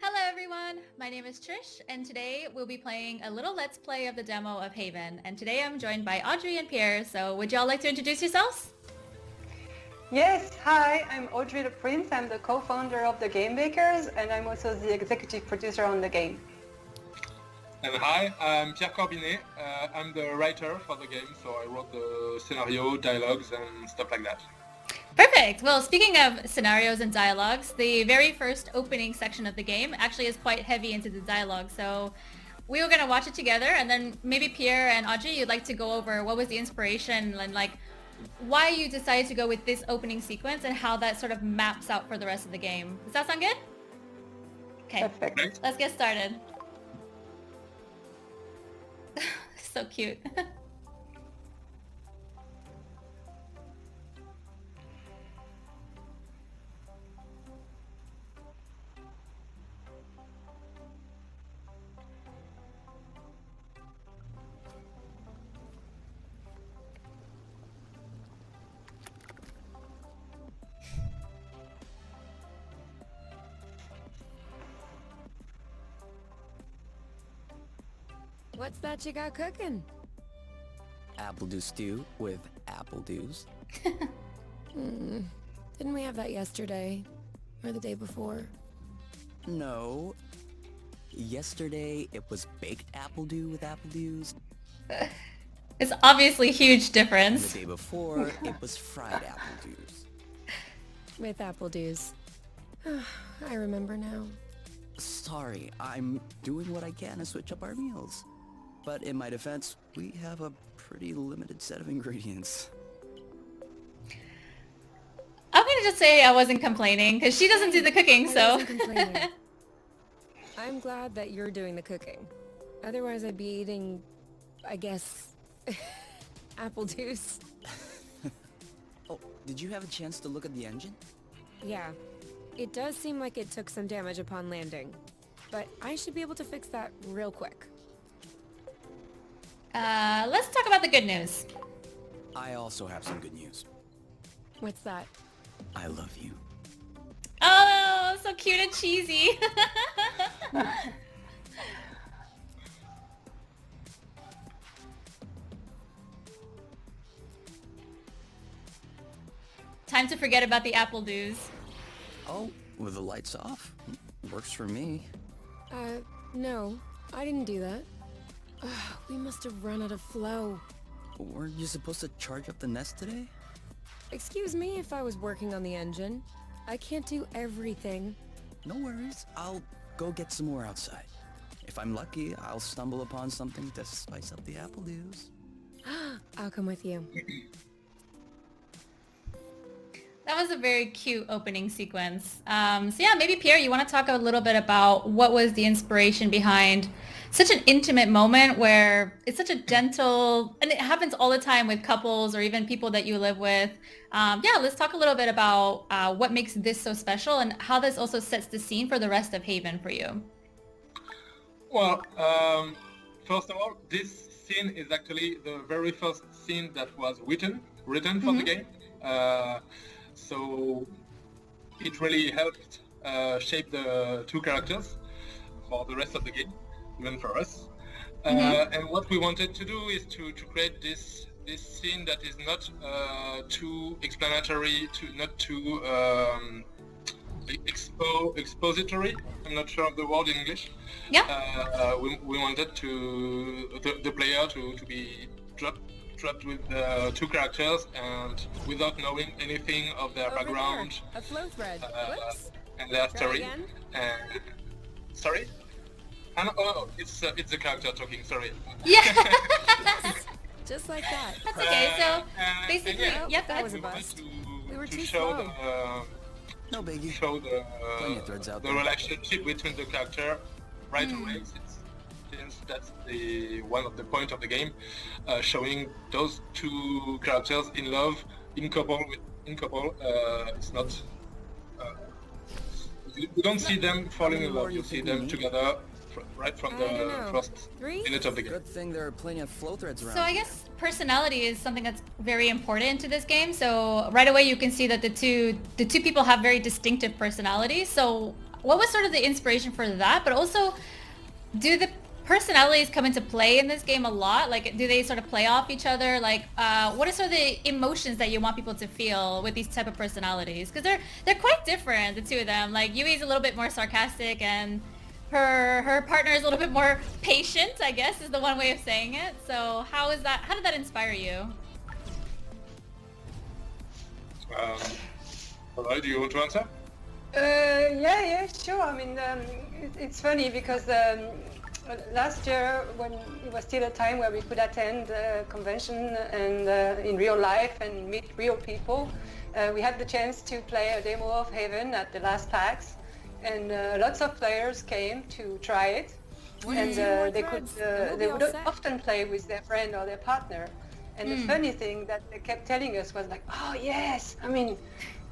Hello everyone, my name is Trish and today we'll be playing a little let's play of the demo of Haven, and today I'm joined by Audrey and Pierre, so would y'all like to introduce yourselves? Yes, hi, I'm Audrey the Prince. I'm the co-founder of the Game Bakers and I'm also the executive producer on the game. And hi, I'm Pierre Corbinet. I'm the writer for the game, so I wrote the scenario, dialogues, and stuff like that. Perfect! Well, speaking of scenarios and dialogues, the very first opening section of the game actually is quite heavy into the dialogue, so we were going to watch it together, and then maybe Pierre and Audrey, you'd like to go over what was the inspiration and why you decided to go with this opening sequence and how that sort of maps out for the rest of the game. Does that sound good? Okay, Perfect. let's get started. So cute. What's that you got cooking? Apple dew stew with apple dews. Didn't we have that yesterday? Or the day before? No. Yesterday it was baked apple dew with apple dews. It's obviously a huge And difference. the day before it was fried apple dews. With apple dews. I remember now. Sorry, I'm doing what I can to switch up our meals. But in my defense, we have a pretty limited set of ingredients. I'm gonna just say I wasn't complaining because she doesn't do the cooking, I so. wasn't complaining. I'm glad that you're doing the cooking. Otherwise I'd be eating, I guess, apple dews. Oh, did you have a chance to look at the engine? Yeah. It does seem like it took some damage upon landing. But I should be able to fix that real quick. Let's talk about the good news. I also have some good news. What's that? I love you. Oh, so cute and cheesy. Time to forget about the apple dews. Oh, with the lights off? Works for me. No. I didn't do that. We must have run out of flow. Weren't you supposed to charge up the nest today? Excuse me if I was working on the engine. I can't do everything. No worries, I'll go get some more outside. If I'm lucky, I'll stumble upon something to spice up the apple dews. I'll come with you. That was a very cute opening sequence. So yeah, maybe Pierre, you want to talk a little bit about what was the inspiration behind such an intimate moment where it's such a gentle, and it happens all the time with couples or even people that you live with. Yeah, let's talk a little bit about what makes this so special and how this also sets the scene for the rest of Haven for you. Well, first of all, this scene is actually the very first scene that was written for the game. So it really helped shape the two characters for the rest of the game, even for us. And what we wanted to do is to create this scene that is not too explanatory, not too expository. I'm not sure of the word in English. Yeah. We wanted the player to be trapped with two characters and without knowing anything of their Over background there. A flow thread. Whoops. and their Try story. again. Sorry? It's the character talking. Sorry. Yeah. Just like that. That's okay. So And basically, yeah, yep. that was a we wanted bust. to, We were to too show slow. No biggie. show Plenty of threads out the there. relationship between the character right away, since that's the one of the point of the game, showing those two characters in love, in couple. It's not. You don't see them falling in love. You see them together right from I the don't know. first 3? minute of the game. Good thing there are plenty of flow threads around. So I guess personality is something that's very important to this game. So right away you can see that the two people have very distinctive personalities. So what was sort of the inspiration for that? But also, do the personalities come into play in this game a lot? Like, do they sort of play off each other? Like, what are sort of the emotions that you want people to feel with these type of personalities? Because they're quite different, the two of them. Like, Yui's a little bit more sarcastic, and her partner is a little bit more patient, I guess, is the one way of saying it. So how did that inspire you? Alright, do you want to answer? Yeah, sure. I mean, it's funny because last year, when it was still a time where we could attend a convention and in real life and meet real people, we had the chance to play a demo of Haven at the last PAX, and lots of players came to try it, and they would often play with their friend or their partner. And the funny thing that they kept telling us was like, oh yes, I mean,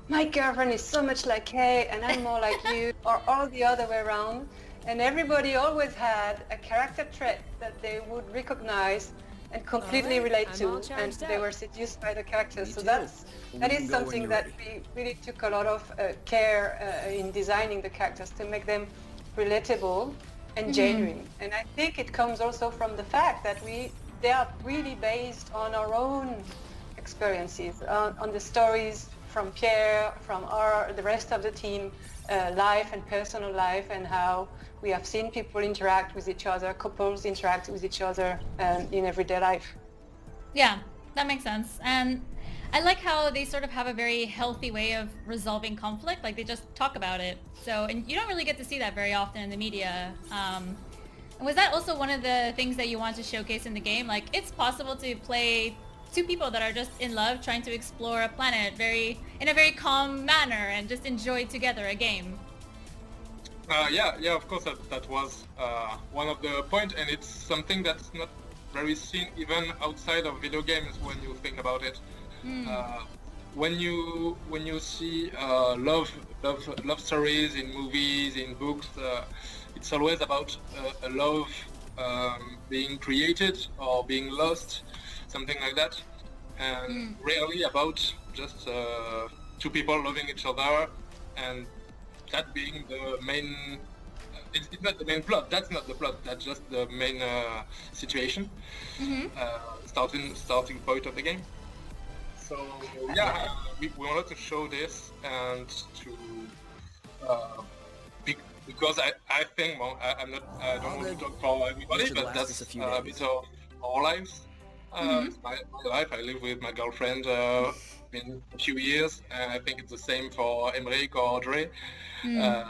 my girlfriend is so much like Kay and I'm more like you, or all the other way around. And everybody always had a character trait that they would recognize and completely relate to, and they were seduced by the characters. So that is something that we really took a lot of care in designing the characters to make them relatable and genuine. And I think it comes also from the fact that they are really based on our own experiences, on the stories from Pierre, from the rest of the team, life and personal life, and how we have seen people interact with each other, couples interact with each other in everyday life. Yeah, that makes sense. And I like how they sort of have a very healthy way of resolving conflict. Like, they just talk about it. So, and you don't really get to see that very often in the media. Was that also one of the things that you want to showcase in the game? Like, it's possible to play two people that are just in love, trying to explore a planet in a very calm manner and just enjoy together a game. Yeah, of course, that was one of the points, and it's something that's not very seen even outside of video games when you think about it. When you see love stories in movies, in books, it's always about a love being created or being lost, something like that, and rarely about just two people loving each other, and that being the main. It's not the main plot. That's not the plot. That's just the main situation, starting point of the game. So yeah, we wanted to show this and to because I think I don't want to talk for everybody, but that's a bit of our lives. It's my life. I live with my girlfriend in a few years, and I think it's the same for Emmerich or Audrey. And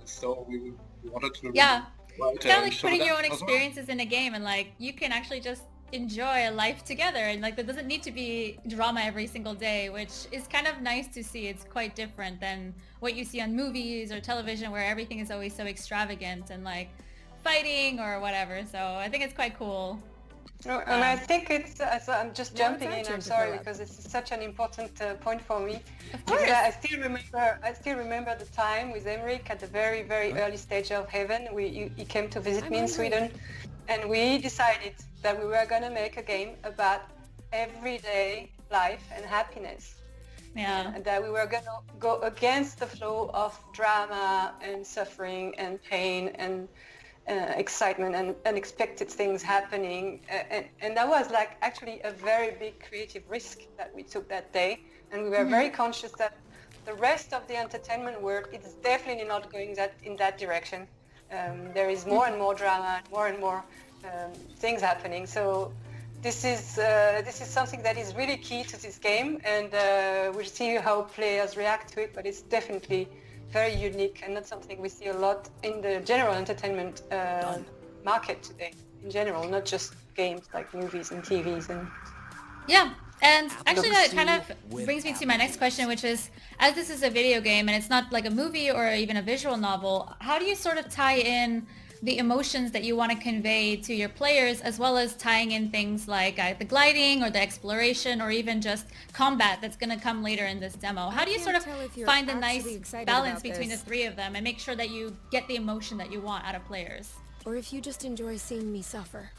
so we wanted to kind of like putting your own well. experiences in a game, and like you can actually just enjoy a life together, and like there doesn't need to be drama every single day, which is kind of nice to see. It's quite different than what you see on movies or television, where everything is always so extravagant and like fighting or whatever. So I think it's quite cool. And I think it's, I'm just jumping in, I'm sorry, because it's such an important point for me. Of course. I still remember the time with Emmerich at the very, very early stage of Haven. He came to visit me in Sweden, and we decided that we were going to make a game about everyday life and happiness. Yeah. And that we were going to go against the flow of drama and suffering and pain and excitement and unexpected things happening, and that was like actually a very big creative risk that we took that day, and we were very conscious that the rest of the entertainment world is definitely not going in that direction. There is more and more drama, and more things happening. So this is something that is really key to this game, and we'll see how players react to it, but it's definitely very unique and not something we see a lot in the general entertainment market today, in general, not just games like movies and TVs. And yeah, and actually that kind of brings me to my next question, which is, as this is a video game and it's not like a movie or even a visual novel, how do you sort of tie in the emotions that you want to convey to your players, as well as tying in things like the gliding or the exploration or even just combat that's going to come later in this demo? How do you sort of find a nice balance between the three of them and make sure that you get the emotion that you want out of players? Or if you just enjoy seeing me suffer.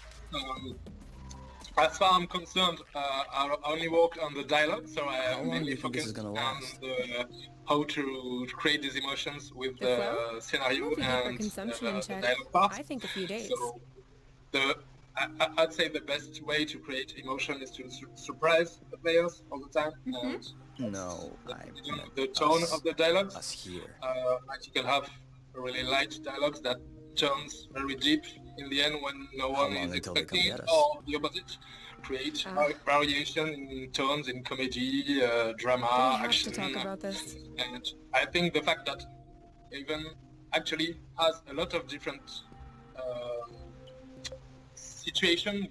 as far as I'm concerned, I only worked on the dialogue, so I How long do mainly you think this is focused gonna on last? how to create these emotions with The flow? the scenario If we keep our and consumption in the check, dialogue part. I think a few days. So I'd say the best way to create emotion is to surprise the players all the time, and No, I meant the tone us. of the dialogues. Us here. Like you can have really light dialogues that turns very deep in the end when no one long is until they come expecting it, get us? or the opposite. Create variation in tones, in comedy, drama, We have action. to talk about this. And I think the fact that even actually has a lot of different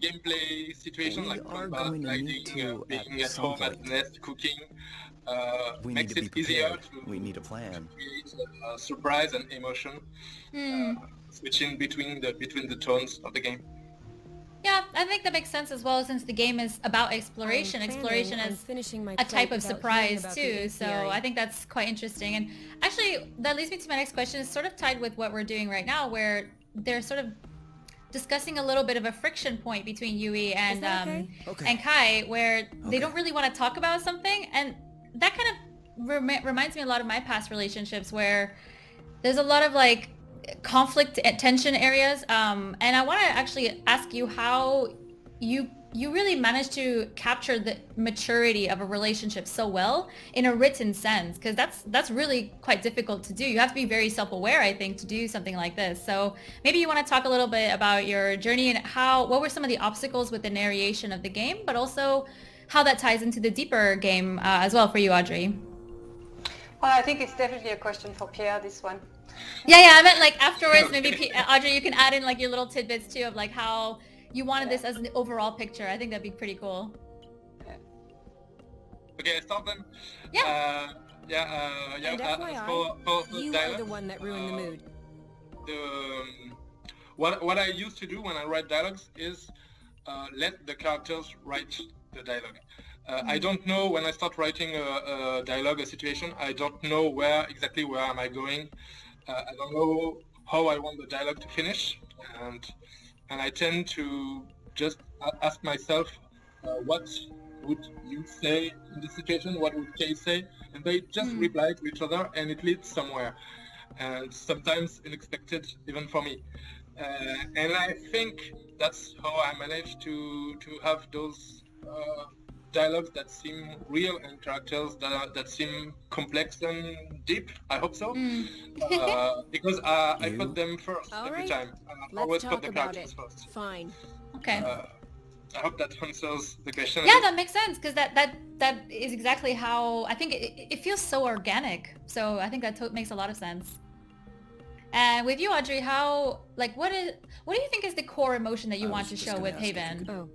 gameplay situation, We like are combat, going to like need to being at at some home at point. the nest, cooking, We need makes to be it easier prepared. to We need a plan. create surprise and emotion, switching between the tones of the game. Yeah, I think that makes sense as well, since the game is about exploration. I'm Exploration planning on is finishing my a plate type of without surprise hearing about the too, so apiary. I think that's quite interesting. And actually, that leads me to my next question. It's sort of tied with what we're doing right now, where they're sort of discussing a little bit of a friction point between Yui and that okay? Okay. and Kai, where they Okay. don't really want to talk about something, and that kind of reminds me a lot of my past relationships, where there's a lot of like conflict and tension areas, and I want to actually ask you how you really managed to capture the maturity of a relationship so well in a written sense, because that's really quite difficult to do. You have to be very self-aware, I think, to do something like this. So maybe you want to talk a little bit about your journey and what were some of the obstacles with the narration of the game, but also how that ties into the deeper game as well for you, Audrey. Well, I think it's definitely a question for Pierre, this one. Yeah, I meant like afterwards, maybe Audrey, you can add in like your little tidbits too of like how you wanted this as an overall picture. I think that'd be pretty cool. Okay, start then. Yeah. And As FYI, for the you are dialogue, the one that ruined the mood. What I used to do when I write dialogues is let the characters write the dialogue. I don't know when I start writing a dialogue, a situation, I don't know exactly where am I going. I don't know how I want the dialogue to finish, and I tend to just ask myself, what would you say in this situation? What would Kay say? And they just reply to each other, and it leads somewhere. And sometimes unexpected, even for me. And I think that's how I managed to have those dialogues that seem real and characters that seem complex and deep. I hope so. Because I put them first All every right. time. I Let's always put talk the about characters it. first. Fine. Okay. I hope that answers the question. Yeah, that makes sense, because that is exactly how I think it feels so organic. So I think that makes a lot of sense. And with you, Audrey, what do you think is the core emotion that you I want was to just show gonna with ask if you Haven? could- Oh,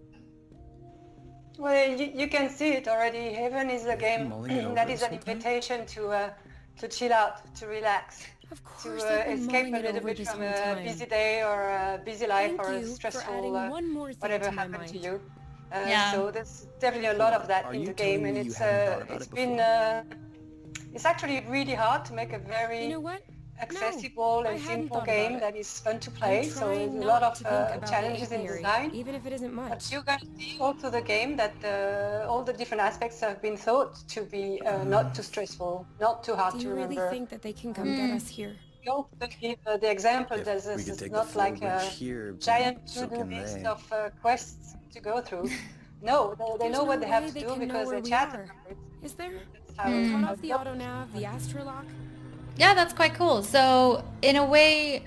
Well, you can see it already. Haven is a game mulling it over that is this an whole time? invitation to chill out, to relax, of to course I've been escape mulling a it little over bit this from whole a time. busy day or a busy life Thank or a you for stressful adding one more thing whatever to my happened to mind. you. Yeah. So there's definitely a lot of that Are in you the game, telling and me you it's hadn't thought about it's it been it's actually really hard to make a very You know what? accessible I and hadn't simple thought about game it. that is fun to I'm play. So there's trying a lot not of to think about challenges the in apiary, design. even if it isn't But much. you're going to see also the game that all the different aspects have been thought to be not too stressful, not too hard Do to you really remember. think that they can come get us here? You also give the example If that we this could is take the not full like a reach here, then giant so to-do can list they. of quests to go through. No, they There's know no what they have way to they do can know because where they we chat are. about it. Is there? That's how Cut how off the it auto nav, the astrolock? Yeah, that's quite cool. So in a way,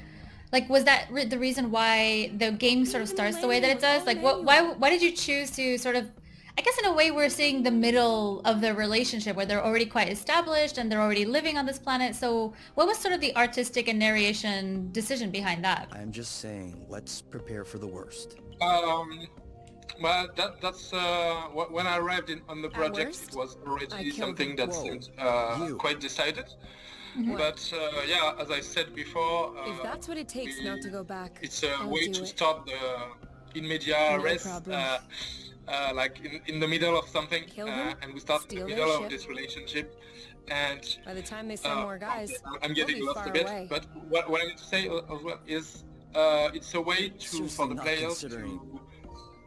like, was that the reason why the game sort of Even the starts the way that it manual, does? all Like, manual. why did you choose to sort of, I guess in a way we're seeing the middle of the relationship where they're already quite established and they're already living on this planet. So what was sort of the artistic and narration decision behind that? I'm just saying, let's prepare for the worst. Well, that's when I arrived on the project, worst, it was I already killed something them. that Whoa, seemed you. quite decided. What? But yeah, as I said before, If that's what it takes not to go back, it's a I'll way do to it. start the in media No res, problem. like in the middle of something, Kill them, and we start in steal the their middle of ship. this relationship, and By the time they send more guys, I'm we'll getting be lost far a bit. away. But what I need to say as well is it's a way It's for seriously the not players considering.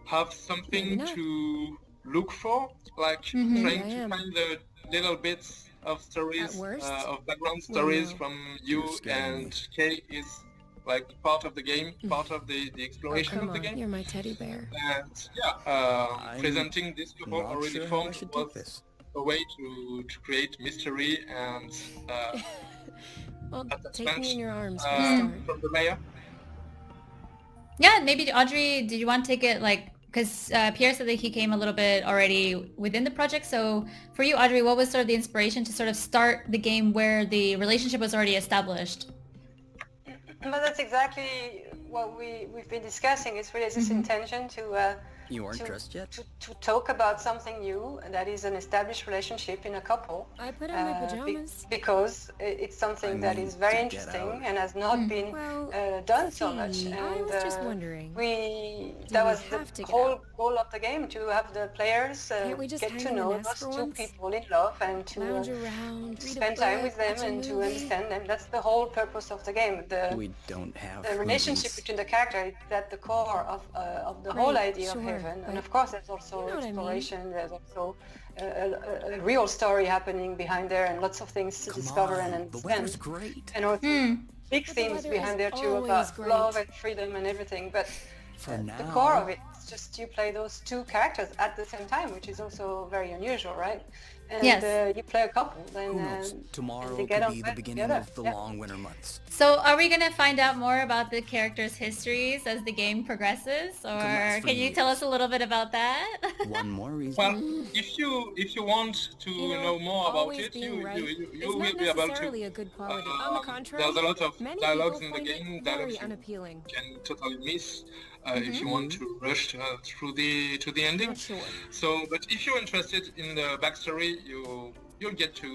have something Maybe not. to look for, like Mhm. trying Maybe I to am. find the little bits of stories, At worst, of background we stories know. from You're you, scaring me. and Kay is like part of the game, part of the Oh, exploration come of the on. game. You're my teddy bear. And yeah, I'm presenting this couple not already sure how I formed should was take this. a way to create mystery and Well, take attachment me in your arms for a uh, start. from the layer. Yeah, maybe Audrey, did you want to take it like, because Pierre said that he came a little bit already within the project. So for you, Audrey, what was sort of the inspiration to sort of start the game where the relationship was already established? But that's exactly what we've been discussing. It's really this intention You aren't to, dressed yet? to talk about something new that is an established relationship in a couple. I put on my pajamas. Because it's something I that mean, is very to get interesting out. and has not been Well, done so much. see, And I was just wondering, that we was have to the get whole out? goal of the game, to have the players Can't we just get hang to in the know nest for those two once? people in love and to Lounge around, read a spend time book, with them watch a and to movie. understand them. That's the whole purpose of the game. We don't have The relationship movies. between the character is at the core of the whole Right, idea of sure, Heaven. And but of course, there's also you know what I mean. exploration. There's also a real story happening behind there, and lots of things to Come discover on, and the understand. weather's great. And also big But the themes weather behind is there too, always about great. love and freedom and everything. But For now. the core of it is just you play those two characters at the same time, which is also very unusual, right? And Yes. you play a couple, Who knows? and Tomorrow they could get on be the well beginning together. of the Yeah. long winter months. So are we going to find out more about the characters' histories as the game progresses? Or last for can you tell years. us a little bit about that? One more reason. Well, if you want to You know more about always it, being you right you, is you will not be able to. necessarily a good quality. On the contrary, There's a lot of many dialogues people in the find game, it dialogues very you unappealing. can totally miss if you want to rush through the ending. Not sure. So, but if you're interested in the backstory, you'll get to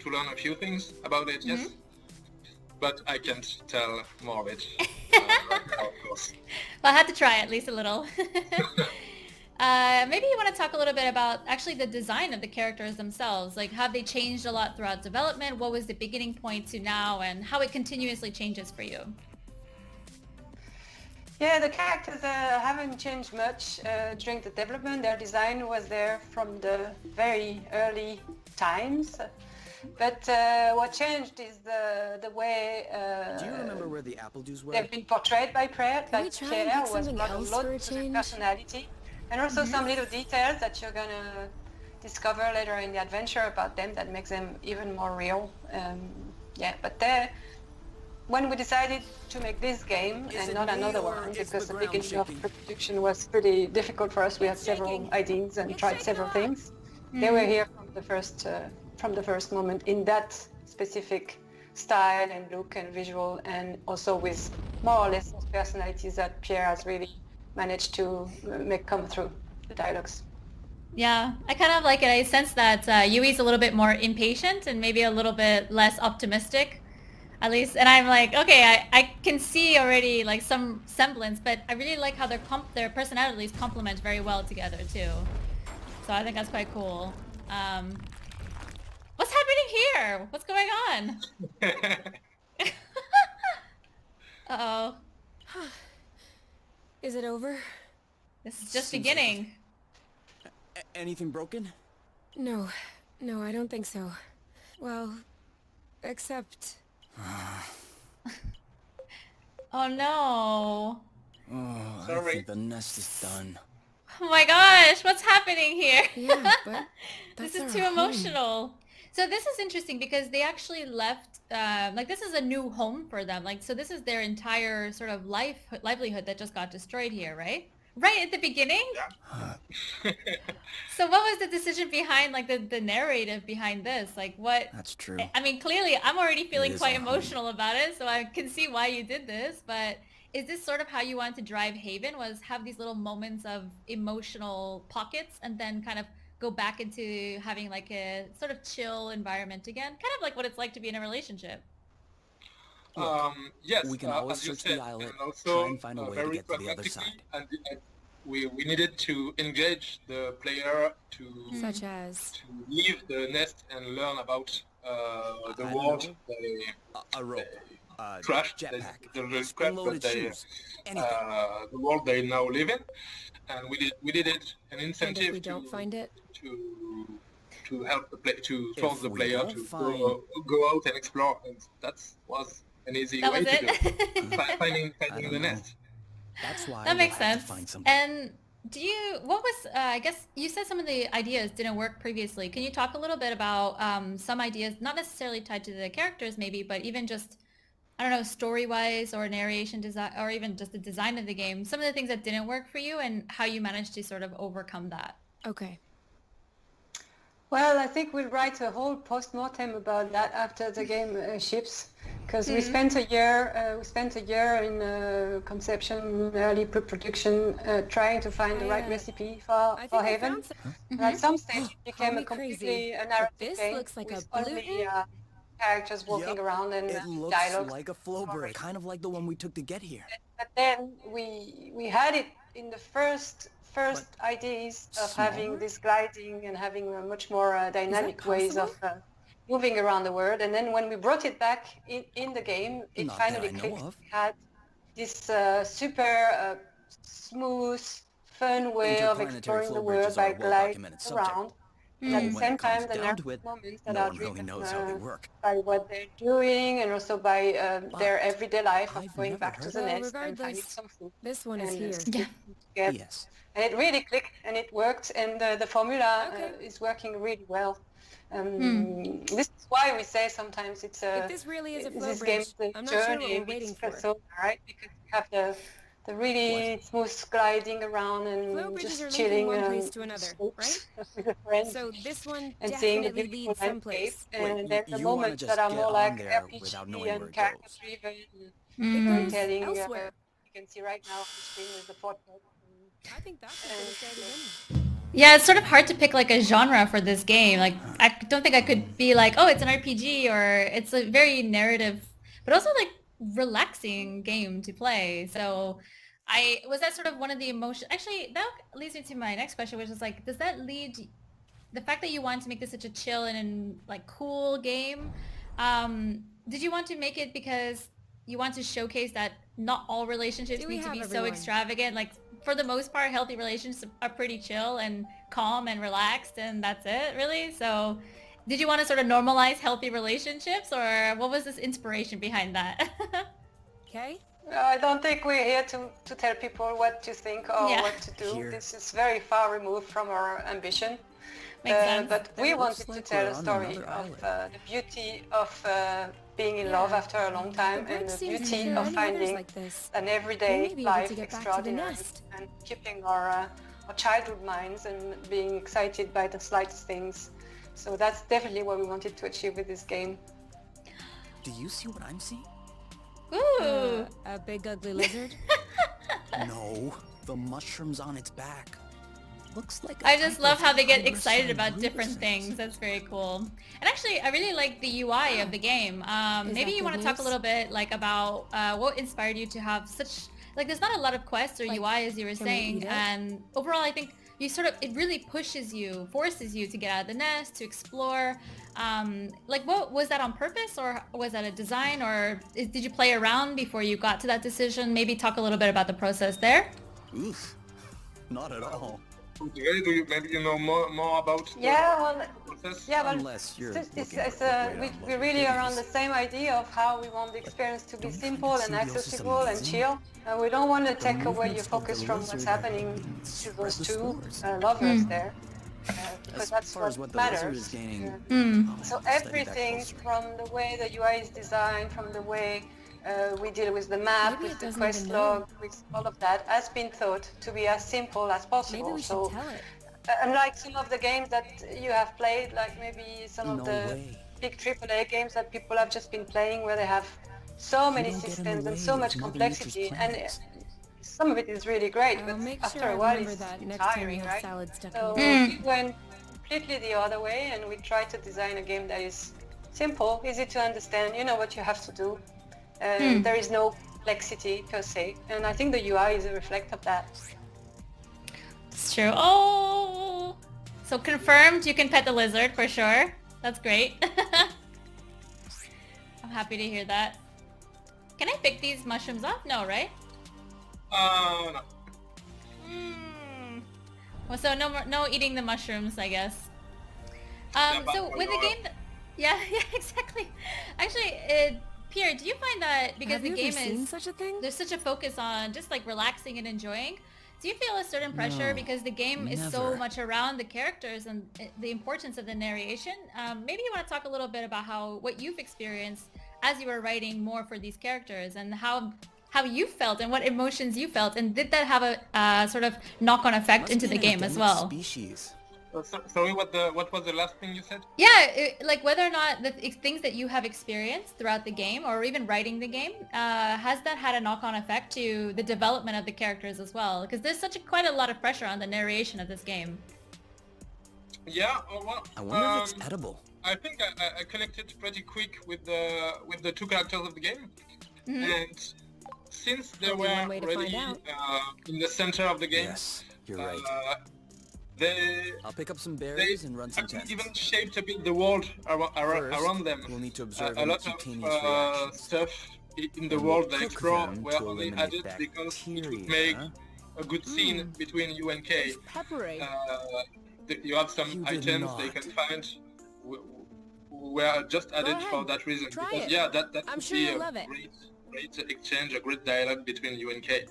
learn a few things about it. Yes, but I can't tell more of it right now, of course. Well, I had to try at least a little. Maybe you want to talk a little bit about actually the design of the characters themselves. Like, have they changed a lot throughout development? What was the beginning point to now, and how it continuously changes for you? Yeah, the characters haven't changed much during the development. Their design was there from the very early times. But what changed is the way Do you remember where the apple juice were? they've been portrayed by Pierre. Can we try and pick was something brought a else lot for a to their change? personality, and also some little details that you're gonna discover later in the adventure about them that makes them even more real. Yeah, but when we decided to make this game Is and it not me another or one, is because the the ground beginning of shaking? production was pretty difficult for us. We had several ideas and tried several things. They were here from the first moment in that specific style and look and visual, and also with more or less those personalities that Pierre has really managed to make come through the dialogues. Yeah, I kind of like it. I sense that Yui's a little bit more impatient and maybe a little bit less optimistic, at least. And I'm like, okay, I can see already like some semblance, but I really like how their personalities complement very well together too. So I think that's quite cool. What's happening here? What's going on? Uh-oh. Is it over? This is just Seems like beginning. Anything broken? No, I don't think so. Well, except... Oh no. Oh, I Sorry. think the nest is done. Oh my gosh, what's happening here? Yeah, but This that's is our too home. emotional. So this is interesting because they actually left, like this is a new home for them. Like, so this is their entire sort of livelihood that just got destroyed here, right? Right at the beginning? So what was the decision behind, like the narrative behind this? Like what? That's true. I mean, clearly I'm already feeling is quite our home. emotional about it, so I can see why you did this, but is this sort of how you want to drive Haven, was have these little moments of emotional pockets and then kind of go back into having like a sort of chill environment again? Kind of like what it's like to be in a relationship. Yes, we can always as you search the said, islet, and also try and find a way to very get to the other pragmatically, side. and we needed to engage the player to Such as... to leave the nest and learn about the I world know. they A rope. trash, jetpack, they really crap, spring-loaded but they, shoes, anything. the world they now live in, and we did it an And if incentive we don't find it? to help the play to If force the we player don't to find- go out and explore, and that was an easy That way was to do it. it. Finding don't the know. nest. That's why That we'll makes have to sense. find something. And what was, I guess you said some of the ideas didn't work previously. Can you talk a little bit about some ideas, not necessarily tied to the characters maybe, but even just, I don't know, story-wise or narration design, or even just the design of the game, some of the things that didn't work for you and how you managed to sort of overcome that? Okay. Well, I think we'll write a whole post-mortem about that after the game ships, because we spent a year in conception, early pre-production, trying to find the right recipe for I think I Haven. found some. And at some stage, it became me a completely crazy, a but narrative this game looks like with a only gluten? characters walking Yep, around and it looks dialogue. like a flow break, kind of like the one we took to get here. But then we had it in the first ideas of having smaller? this gliding and having a much more dynamic ways of possible? moving around the world. And then when we brought it back in the game, it Not that finally I know clicked. of. We had this super smooth, fun way of Interplanetary exploring the flow world bridges by are a gliding well-documented subject. around. Mm. And at the When same it comes time, the down to narrative it, moments that no are one really driven knows how they work. by what they're doing and also by their everyday life of I've going never back to heard the of it. nest Well, and finding regardless, some food. This one is And here. Yeah. together. Yes. And it really clicked and it worked, and the formula Okay. is working really well. This is why we say sometimes it's If this really is a flow this game bridge, is the I'm not sure what journey we're waiting meets for. persona, right? Because you have the really smooth gliding around Flow and bridges are just linking chilling one place to another, slopes right? with a friend So this one and seeing the definitely beautiful leads landscape. someplace. Wait, And then the you wanna moments just that are get more on like there RPG without knowing where and it character goes. driven. Mm. goes Telling elsewhere. you can see right now on the screen is the portrait. I think that's a good start again. Yeah, it's sort of hard to pick like a genre for this game. Like, I don't think I could be like, oh, it's an RPG or it's a very narrative, but also like relaxing game to play. So was that sort of one of the emotions? Actually, that leads me to my next question, which is like, does that lead the fact that you want to make this such a chill and like cool game? Did you want to make it because you want to showcase that not all relationships Do we need to have be so everyone? extravagant? Like for the most part, healthy relationships are pretty chill and calm and relaxed, and that's it, really. So, did you want to sort of normalize healthy relationships, or what was this inspiration behind that? Okay? I don't think we're here to tell people what to think or Yeah. what to do. Here. This is very far removed from our ambition. Makes sense. But we It wanted looks to like tell we're a on story another of island. the beauty of being in love Yeah. after a long time The and bridge the seems to beauty share of any others finding like this. an We everyday may be able to life get back to the extraordinary nest. and keeping our childhood minds and being excited by the slightest things. So that's definitely what we wanted to achieve with this game. Do you see what I'm seeing? Ooh. A big ugly lizard? No, the mushrooms on its back. Looks like a I just type love of how they get Hyper excited about Cyanuricus. different things. That's very cool. And actually, I really like the UI of the game. Maybe that you want to good talk a news? little bit like about what inspired you to have such like. There's not a lot of quests or Like, UI as you were can we saying, eat it? and overall, I think you sort of it really pushes you, forces you to get out of the nest, to explore. Like, what was that on purpose, or was that a design, or did you play around before you got to that decision? Maybe talk a little bit about the process there. Oof, not at all. Okay, do you maybe you know more about Yeah, well, the process? yeah, well, Unless you're it's, looking it's, for a quick way we, to we unlock really your are on the goodies. same idea of how we want the experience to be Don't you find simple that and symbiosis accessible and amazing? chill. We don't want to take away movements your of focus the from what's lizard happening to spread those the two spores. lovers there. Because As that's far what as what the matters. lizard is gaining, Mm. I'll So have to study that everything closer. from the way the UI is designed, from the way we deal with the map, Maybe with it the doesn't quest even know. log, with all of that, has been thought to be as simple as possible. Maybe we so, should tell it. unlike some of the games that you have played, like maybe some of No the way. big AAA games that people have just been playing, where they have so many don't get in the systems and way so of much Mother complexity, Nature's and plans. some of it is really great, I'll but make after sure I a while remember it's that next time we tiring, have right? salad stuck So in it. we went completely the other way, and we tried to design a game that is simple, easy to understand. You know what you have to do. There is no complexity per se, and I think the UI is a reflect of that. It's true. Oh, so confirmed you can pet the lizard for sure. That's great. I'm happy to hear that. Can I pick these mushrooms off? No, right? No. Well, so no eating the mushrooms, I guess. Yeah, but So for with the your- game, yeah, exactly. Actually, Pierre, do you find that because Have the you game ever seen is such a thing? there's such a focus on just like relaxing and enjoying, do you feel a certain pressure No, because the game is so never. much around the characters and the importance of the narration? Maybe you want to talk a little bit about what you've experienced as you were writing more for these characters and how you felt and what emotions you felt, and did that have a sort of knock-on effect Must into be the an game as endemic well? Species. Sorry, what was the last thing you said? Yeah, like whether or not the things that you have experienced throughout the game or even writing the game, has that had a knock-on effect to the development of the characters as well? Because there's quite a lot of pressure on the narration of this game. Yeah. Well, I wonder if it's edible. I think I connected pretty quick with the two characters of the game, and since they Only were one way to already find in the center of the game, Yes, you're right. they I'll pick up some berries and run some actually tests. even shaped a bit the world First, around them. we'll need to observe A any lot of cutaneous reactions. stuff in the And world we'll they cook explore them were to only eliminate added because it would bacteria. make a good scene between you and Kay. Peppery. You have some You did items they not. can find were just added for ahead. that reason. Try Because it. yeah, that I'm would sure be you'll a love it. great exchange, a great dialogue between you and Kay.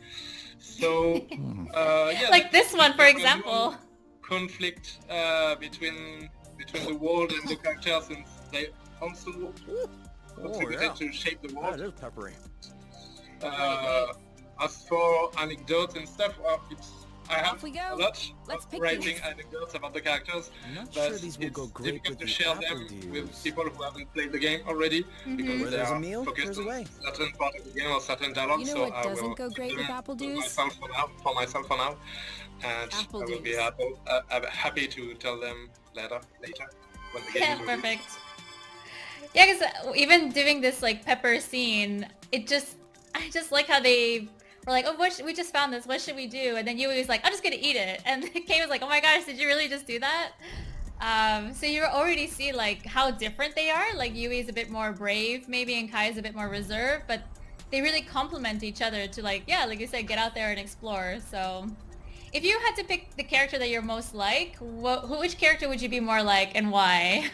So yeah, Like this one, for there's a example. dual conflict between the world and the characters, since they also contributed yeah. to shape the That world. is peppery. As for anecdotes and stuff, well, I have Off we a go. lot Let's of pick writing these. anecdotes about the characters, I'm not but sure these will it's go great difficult with to the share apple them with dews. people who haven't played the game already, because Where they there's a are meal, focused there's a on way. certain part of the game or certain dialogue. You know so what I will doesn't go great keep with them apple for dews? myself for now, and Apple I will be dews. happy to tell them later when the game Yeah, is released. perfect. Yeah, because even doing this like pepper scene, I just like how they were like, oh, we just found this, what should we do? And then Yui was like, I'm just gonna eat it. And Kay was like, oh my gosh, did you really just do that? So you already see like how different they are. Like Yui is a bit more brave maybe, and Kai is a bit more reserved, but they really complement each other to like, yeah, like you said, get out there and explore. So if you had to pick the character that you're most like, which character would you be more like and why?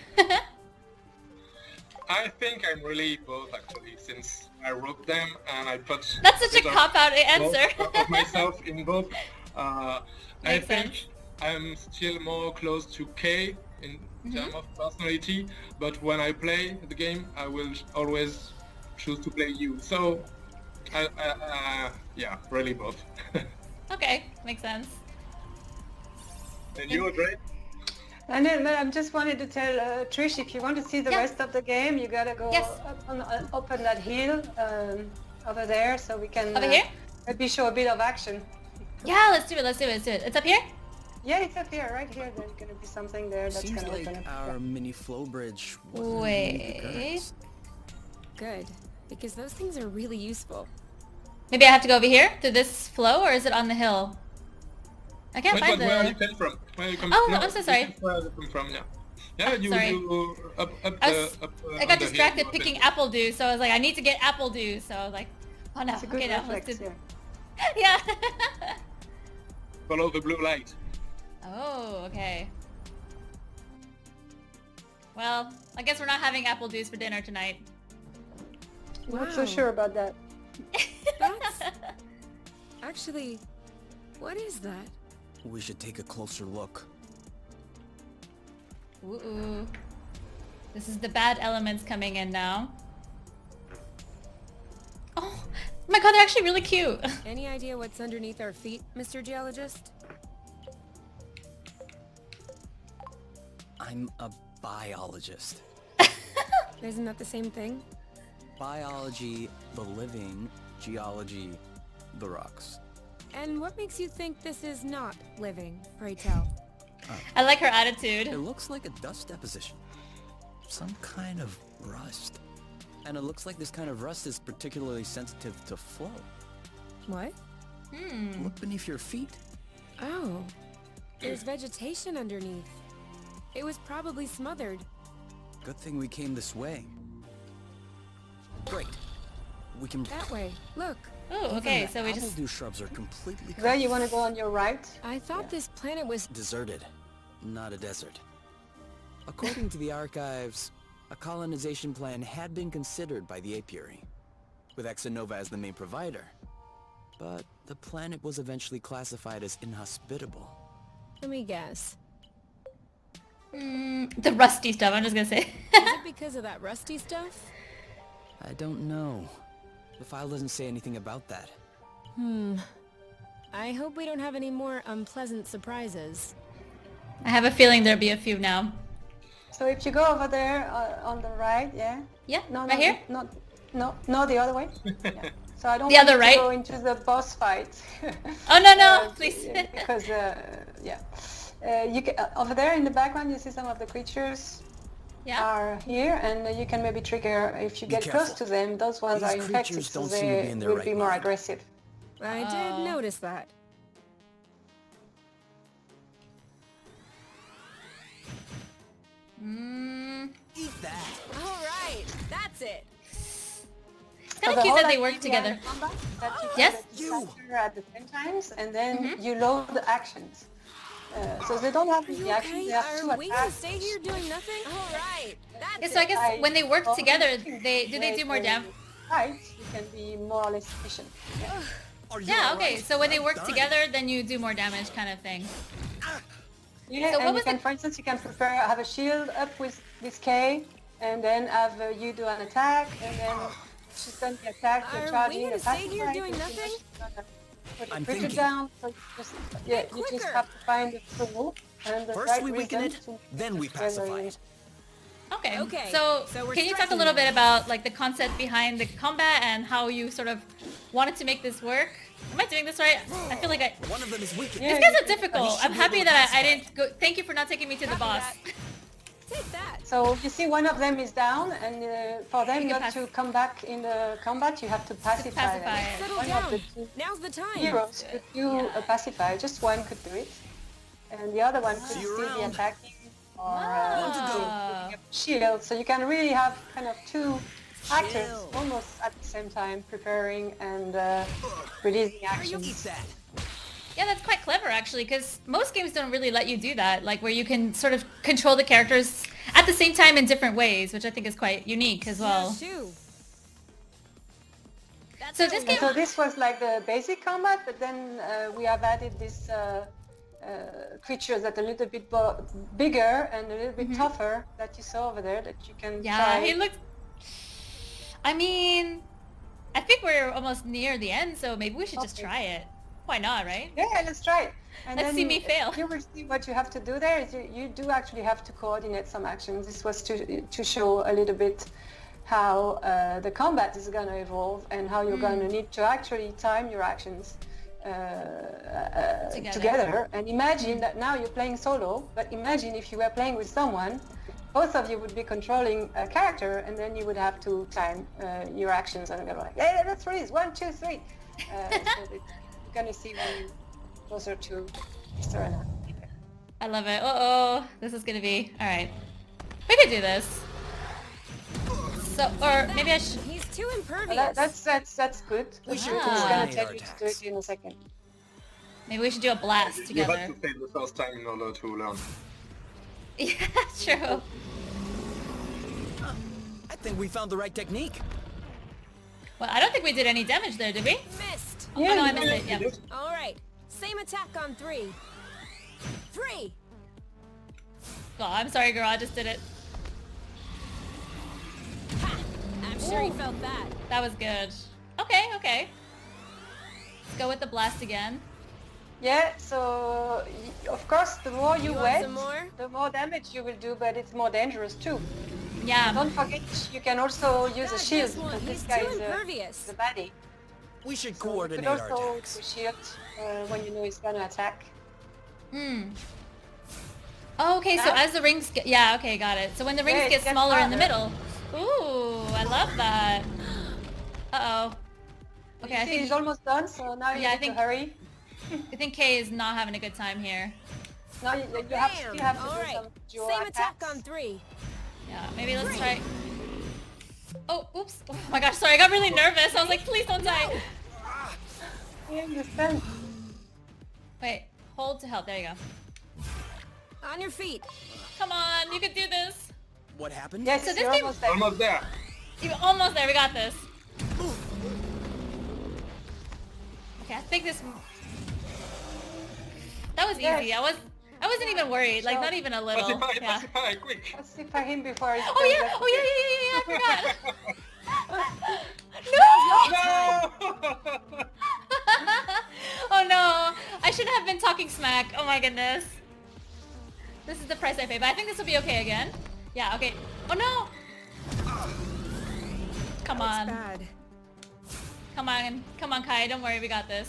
I think I'm really both, actually, since I wrote them and I put That's such a bit of cop-out answer. both of myself in both. I Makes think sense. I'm still more close to Kay in Mm-hmm. terms of personality, but when I play the game, I will always choose to play you. So, yeah, really both. Okay, makes sense. And you, Audrey? And then I just wanted to tell Trish, if you want to see the Yeah. rest of the game, you gotta go Yes. up on that hill over there, so we can Over here? maybe show a bit of action. Yeah, let's do it. It's up here? Yeah, it's up here, right here. There's gonna be something there that's Seems gonna like open up. our mini flow bridge wasn't underneath the Wait. currents. Good, because those things are really useful. Maybe I have to go over here to this flow, or is it on the hill? I can't Wait, find but where you the... came from? Where you come Oh, no, I'm so this sorry. is where you come from, yeah. Yeah, Oh, you sorry. up I on got the distracted hill, picking okay. apple dew, so I was like, I need to get apple dew. So I was like, oh no, It's a good okay, now let's reflex, do... yeah. Yeah. Follow the blue light. Oh, okay. Well, I guess we're not having apple dews for dinner tonight. I'm not so Wow. sure about that. That's... Actually, what is that? We should take a closer look. Ooh. This is the bad elements coming in now. Oh my god, they're actually really cute. Any idea what's underneath our feet, Mr. Geologist? I'm a biologist. Isn't that the same thing? Biology, the living, geology, the rocks. And what makes you think this is not living, pray tell? I like her It attitude. looks like a dust deposition. Some kind of rust. And it looks like this kind of rust is particularly sensitive to flow. What? Look beneath your feet. Oh, there's vegetation underneath. It was probably smothered. Good thing we came this way. Great. We can... That way. Look. Oh, Even okay, the so we just... appledew shrubs are completely Where you want to go on your right? I thought this planet was... deserted, not a desert. According to the archives, a colonization plan had been considered by the apiary, with Exonova as the main provider. But the planet was eventually classified as inhospitable. Let me guess. the rusty stuff, I'm just gonna say. Is it because of that rusty stuff? I don't know. The file doesn't say anything about that. I hope we don't have any more unpleasant surprises. I have a feeling there'll be a few now. So if you go over there on the right, yeah? Yeah, No, right here? No, the other way. Yeah. So I don't The want other you right? to go into the boss fight. Oh, no, please. Because, yeah. You can, over there in the background, you see some of the creatures Yeah. are here, and you can maybe trigger, if you Be get close careful. to them, those ones These are infected, creatures so don't seem to be they in their will right be more mind. aggressive. I did notice that. Eat that! Alright, that's it. It's kind of cute that they work together. Yes? You at the same times, and then you load the actions. So they don't have Are you the actions, okay? they have two Are we gonna attacks. stay here doing nothing? Alright, that's Yeah, so I guess when they work Well, together, do they do more when damage? you fight, you can be more or less efficient. Yeah. Are you Yeah, all okay, right? so when they I'm work done. together, then you do more damage kind of thing. Yeah, So what and was you can, the- for instance, you can prepare, have a shield up with K, and then have you do an attack, and then she's done the attack, Are you're we charging gonna a stay passive here strike, doing and nothing? she's gonna put the I'm creature thinking. down, so you just, yeah, you just quicker. have to find the tool and the First right we weaken reason it, to then we make it together pacify in- it. Okay. Okay, So, so we're can you talk a striking little now. bit about like the concept behind the combat and how you sort of wanted to make this work? Am I doing this right? I feel like I. One of them is weakened. Yeah, These guys you are can- difficult. should I'm be happy able to that I pacify. didn't go. Thank you for not taking me to the Copy boss. that. Take that. So you see one of them is down, and for them You can not to come back in the combat, you have to pacify pacify them. it. Settle One of the down. two Now's the time. heroes could do a pacifier, just one could do it, and the other one could See you still be around. attacking or One to go. Ah. shield. So you can really have kind of two actors Chill. almost at the same time, preparing and releasing Eat actions. that! Yeah, that's quite clever actually, because most games don't really let you do that, like where you can sort of control the characters at the same time in different ways, which I think is quite unique as well. Yours too. That's So how this we- game- So this was like the basic combat, but then we have added this creatures that are a little bit bigger and a little bit tougher that you saw over there that you can Yeah, try. he looks... I mean, I think we're almost near the end, so maybe we should just Okay. try it. Why not, right? Yeah, let's try it. And Let's then see me fail. You will see what you have to do there. Is you do actually have to coordinate some actions. This was to show a little bit how the combat is going to evolve and how you're going to need to actually time your actions together. And imagine that now you're playing solo, but imagine if you were playing with someone, both of you would be controlling a character, and then you would have to time your actions and go like, yeah, let's freeze, 1, 2, 3. So that you're going to see when you're closer to Serena. I love it. Uh-oh, this is gonna be... Alright. We could do this. So, or maybe I should... He's too impervious. Well, that's good. We should It's going coordinate to tell our you to do attacks. it in a second. Maybe we should do a blast You together. have to fail the first time in order to learn. Yeah, true. I think we found the right technique. Well, I don't think we did any damage there, did we? Missed. Oh, no, I you missed did. it, yeah. All right. Same attack on 3. 3. Oh, I'm sorry, girl, I just did it. Ha! I'm sure he felt that. That was good. Okay, okay. Let's go with the blast again. Yeah, so of course the more you You want wet, some more? the more damage you will do, but it's more dangerous too. Yeah. Don't forget you can also use a God, shield this one, because this he's guy too is impervious. the baddie. We should So you coordinate could our also attacks. do a shield when you know he's gonna attack. Hmm. Oh, okay, so That- as the rings get... Yeah, okay, got it. So when the rings Yeah, it get gets smaller in the harder. middle. Ooh, I love that. Uh-oh. Okay, I See, he's think almost done, so now you Yeah, I need think- to hurry. I think Kay is not having a good time here. Now you have, still have to All do right. some dual Same attack attacks. on 3. Yeah, maybe let's try... Oh, oops. Oh my gosh, sorry, I got really nervous. I was like, please don't die. I understand. Wait, hold to help. There you go. On your feet. Come on, you can do this. What happened? Yes, So this you're game- almost there. Almost there. You're almost there. We got this. Okay, I think this. That was easy. Yes. I wasn't even worried. Like, Sure. not even a little. Pacify, Yeah. pacify, quick. Pacify him before he Oh comes yeah! back. Oh yeah! I forgot. No! No! Oh no! I shouldn't have been talking smack. Oh my goodness. This is the price I pay, but I think this will be okay again. Yeah. Okay. Oh no! Come It's on. bad. Come on. Come on, Kai. Don't worry. We got this.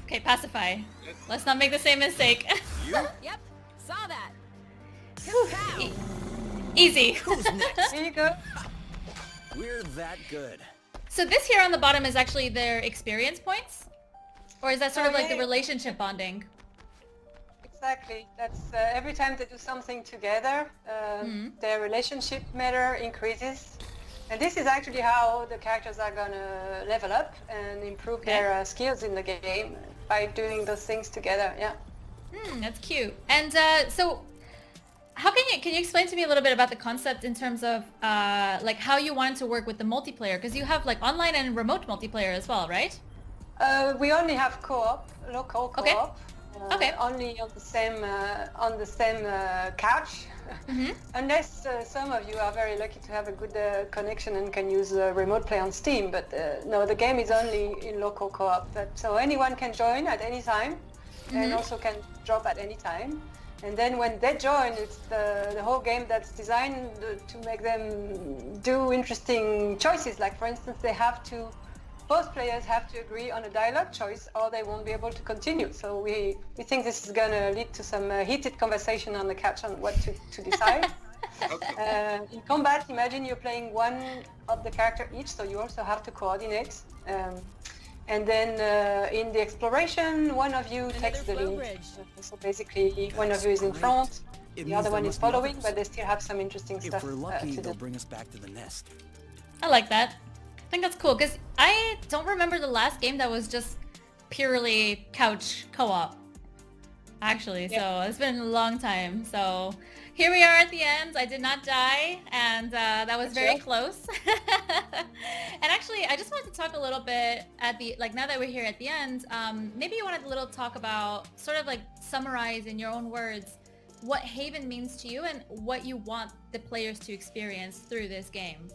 Okay, pacify. Yes. Let's not make the same mistake. Yep. Saw that. Pow. Easy. Who's next? Here you go. We're that good. So this here on the bottom is actually their experience points? Or is that sort of like the yeah. relationship bonding? Exactly. That's every time they do something together, their relationship meter increases. And this is actually how the characters are gonna level up and improve their skills in the game by doing those things together. Yeah. That's cute. And so how can you explain to me a little bit about the concept in terms of like how you wanted to work with the multiplayer? Because you have like online and remote multiplayer as well, right? We only have co-op, local co-op. Okay. Okay. Only on the same couch, unless some of you are very lucky to have a good connection and can use remote play on Steam. But no, the game is only in local co-op. So anyone can join at any time, and also can drop at any time. And then when they join, it's the whole game that's designed to make them do interesting choices. Like for instance, both players have to agree on a dialogue choice or they won't be able to continue. So we think this is going to lead to some heated conversation on the couch on what to decide. In combat, imagine you're playing one of the character each, so you also have to coordinate. And then in the exploration, one of you takes the flow lead. bridge. So basically, one of you is in Great. front, It the means other there one is must be following, others. but they still have some interesting If stuff we're lucky, to they'll do. bring us back to the nest. I like that. I think that's cool because I don't remember the last game that was just purely couch co-op. Actually, so it's been a long time. So here we are at the end. I did not die, and that was very close. And actually, I just wanted to talk a little bit at the now that we're here at the end. Maybe you wanted a little talk about sort of like summarize in your own words what Haven means to you and what you want the players to experience through this game.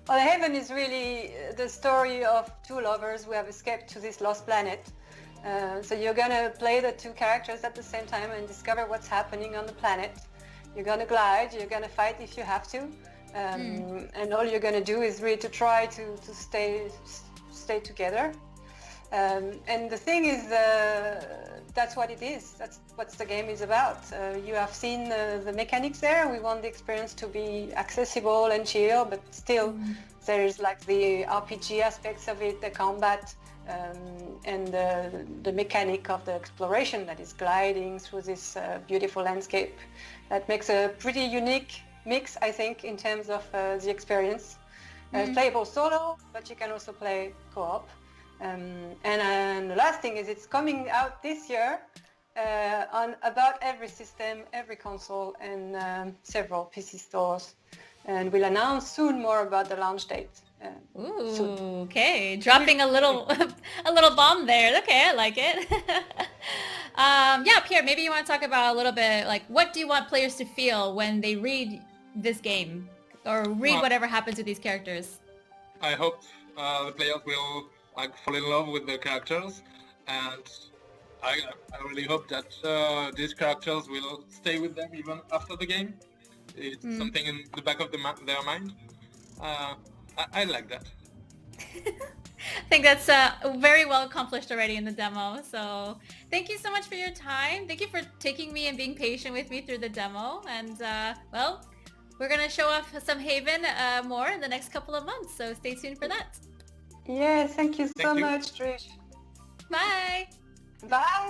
Well, Haven is really the story of two lovers who have escaped to this lost planet. So you're gonna play the two characters at the same time and discover what's happening on the planet. You're gonna glide, you're gonna fight if you have to. And all you're gonna do is really to try to stay together. And the thing is, that's what it is. That's what the game is about. You have seen the mechanics there. We want the experience to be accessible and chill, but still there's like the RPG aspects of it, the combat, and the mechanic of the exploration that is gliding through this beautiful landscape. That makes a pretty unique mix, I think, in terms of the experience. Playable solo, but you can also play co-op. And the last thing is it's coming out this year on about every system, every console, and several PC stores. And we'll announce soon more about the launch date. Ooh, okay. Dropping a little a little bomb there. Okay, I like it. Yeah, Pierre, maybe you want to talk about a little bit, like, what do you want players to feel when they read this game or read whatever happens with these characters? I hope the players will fall in love with the characters, and I really hope that these characters will stay with them even after the game. It's something in the back of their mind. I like that. I think that's very well accomplished already in the demo. So thank you so much for your time. Thank you for taking me and being patient with me through the demo. And well, we're going to show off some Haven more in the next couple of months. So stay tuned for that. Yeah, thank you so Thank you. much, Trish. Bye. Bye.